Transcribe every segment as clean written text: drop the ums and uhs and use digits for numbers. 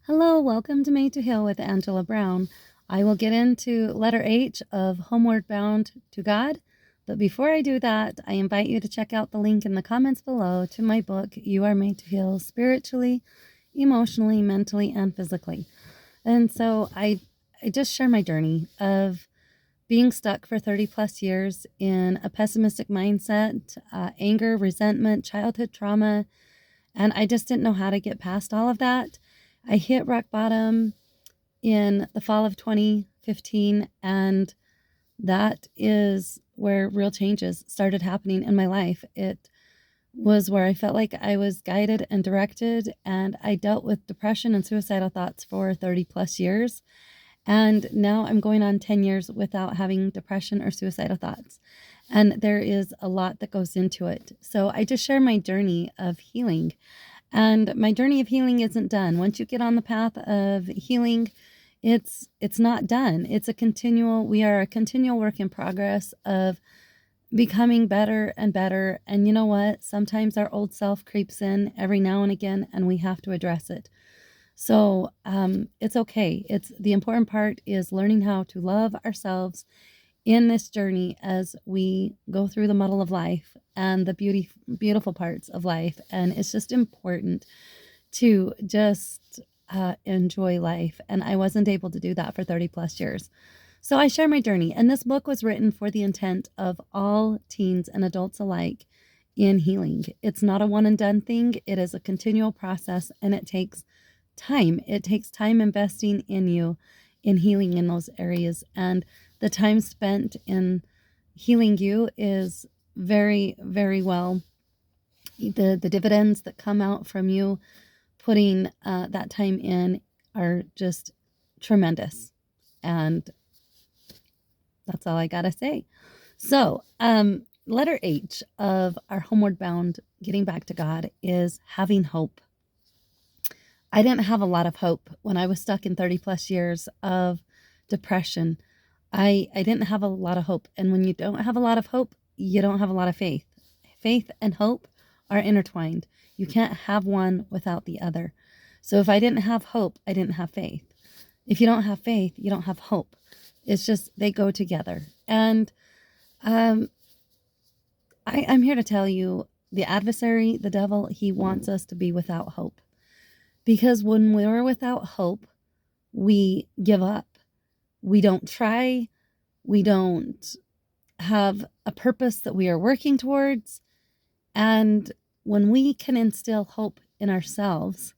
Hello, welcome to Made to Heal with Angela Brown. I will get into letter H of Homeward Bound to God. But before I do that, I invite you to check out the link in the comments below to my book, You Are Made to Heal Spiritually, Emotionally, Mentally, and Physically. And so I just share my journey of being stuck for 30 plus years in a pessimistic mindset, anger, resentment, childhood trauma, and I just didn't know how to get past all of that. I hit rock bottom in the fall of 2015, and that is where real changes started happening in my life. It was where I felt like I was guided and directed, and I dealt with depression and suicidal thoughts for 30 plus years. And now I'm going on 10 years without having depression or suicidal thoughts. And there is a lot that goes into it. So I just share my journey of healing. And my journey of healing isn't done. Once you get on the path of healing, it's not done. We are a continual work in progress of becoming better and better. And you know what? Sometimes our old self creeps in every now and again, and we have to address it. So it's okay. The important part is learning how to love ourselves in this journey as we go through the muddle of life and the beautiful parts of life. And it's just important to just enjoy life. And I wasn't able to do that for 30 plus years. So I share my journey. And this book was written for the intent of all teens and adults alike in healing. It's not a one and done thing. It is a continual process, and it takes time. It takes time investing in you, in healing in those areas. And the time spent in healing you is very, very well. The dividends that come out from you putting that time in are just tremendous. And that's all I got to say. So, letter H of our Homeward Bound, getting back to God, is having hope. I didn't have a lot of hope when I was stuck in 30 plus years of depression. I didn't have a lot of hope. And when you don't have a lot of hope, you don't have a lot of faith. Faith and hope are intertwined. You can't have one without the other. So if I didn't have hope, I didn't have faith. If you don't have faith, you don't have hope. It's just, they go together. And I'm here to tell you, the adversary, the devil, he wants us to be without hope. Because when we're without hope, we give up. We don't try. We don't have a purpose that we are working towards. And when we can instill hope in ourselves,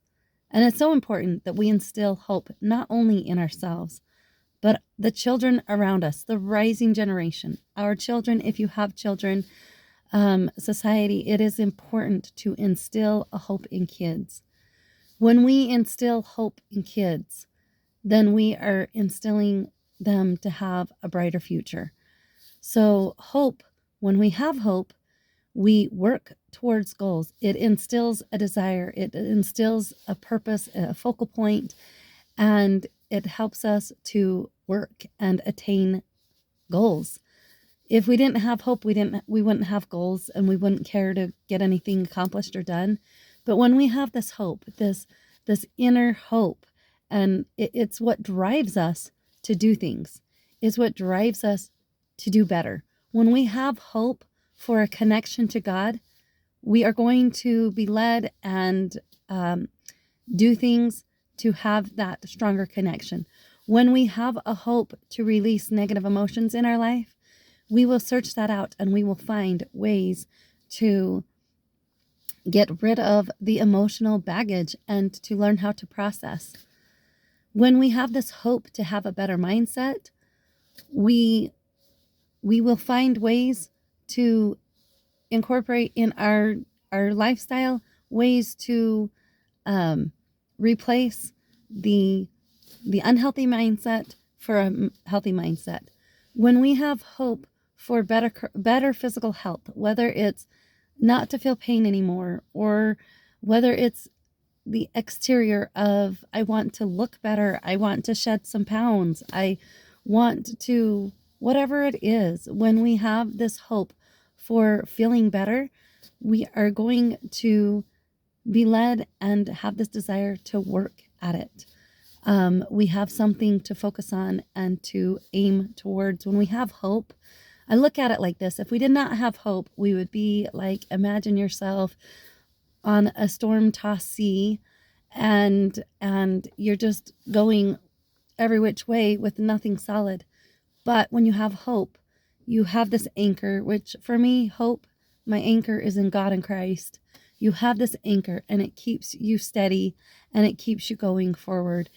and it's so important that we instill hope not only in ourselves, but the children around us, the rising generation, our children, if you have children, society, it is important to instill a hope in kids. When we instill hope in kids, then we are instilling them to have a brighter future. So hope, when we have hope, we work towards goals. It instills a desire. It instills a purpose, a focal point, and it helps us to work and attain goals. If we didn't have hope, we wouldn't have goals, and we wouldn't care to get anything accomplished or done. But when we have this hope, this inner hope, and it's what drives us to do things. It's what drives us to do better. When we have hope for a connection to God, we are going to be led and do things to have that stronger connection. When we have a hope to release negative emotions in our life, we will search that out and we will find ways to get rid of the emotional baggage and to learn how to process. When we have this hope to have a better mindset, we will find ways to incorporate in our lifestyle, ways to replace the unhealthy mindset for a healthy mindset. When we have hope for better physical health, whether it's not to feel pain anymore, or whether it's the exterior of, I want to look better, I want to shed some pounds, I want to, whatever it is, when we have this hope for feeling better, we are going to be led and have this desire to work at it. We have something to focus on and to aim towards. When we have hope, I look at it like this. If we did not have hope, we would be like, imagine yourself on a storm-tossed sea, and you're just going every which way with nothing solid. But when you have hope, you have this anchor, which for me, hope, my anchor is in God and Christ. You have this anchor, and it keeps you steady, and it keeps you going forward.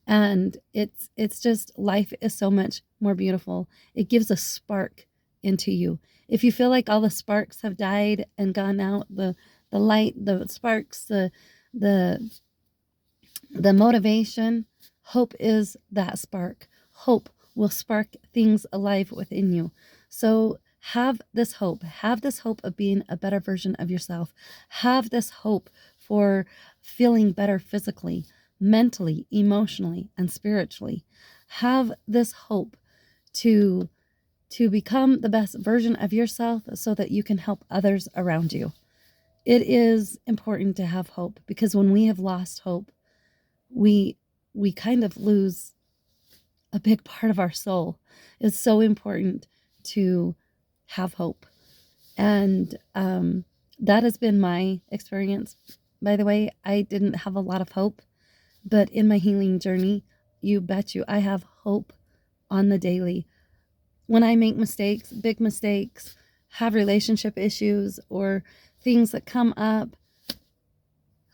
And it's just, life is so much more beautiful. It gives a spark into you. If you feel like all the sparks have died and gone out, the light, the sparks, the motivation, hope is that spark. Hope will spark things alive within you. So have this hope. Have this hope of being a better version of yourself. Have this hope for feeling better physically, mentally, emotionally, and spiritually. Have this hope to become the best version of yourself so that you can help others around you. It is important to have hope, because when we have lost hope, we kind of lose a big part of our soul. It's so important to have hope. And that has been my experience. By the way, I didn't have a lot of hope, but in my healing journey, you bet you, I have hope on the daily. When I make mistakes, big mistakes, have relationship issues, or things that come up,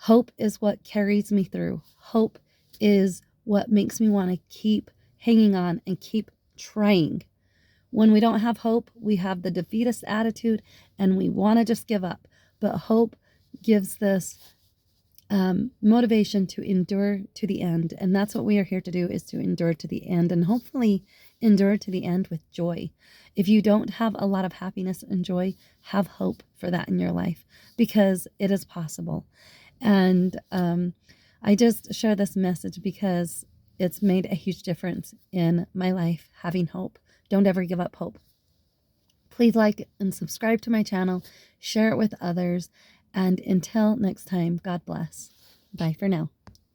hope is what carries me through. Hope is what makes me want to keep hanging on and keep trying. When we don't have hope, we have the defeatist attitude and we want to just give up. But hope gives this motivation to endure to the end. And that's what we are here to do, is to endure to the end, and hopefully endure to the end with joy. If you don't have a lot of happiness and joy, have hope for that in your life, because it is possible. And I just share this message because it's made a huge difference in my life, having hope. Don't ever give up hope. Please like and subscribe to my channel, share it with others, and until next time, God bless. Bye for now.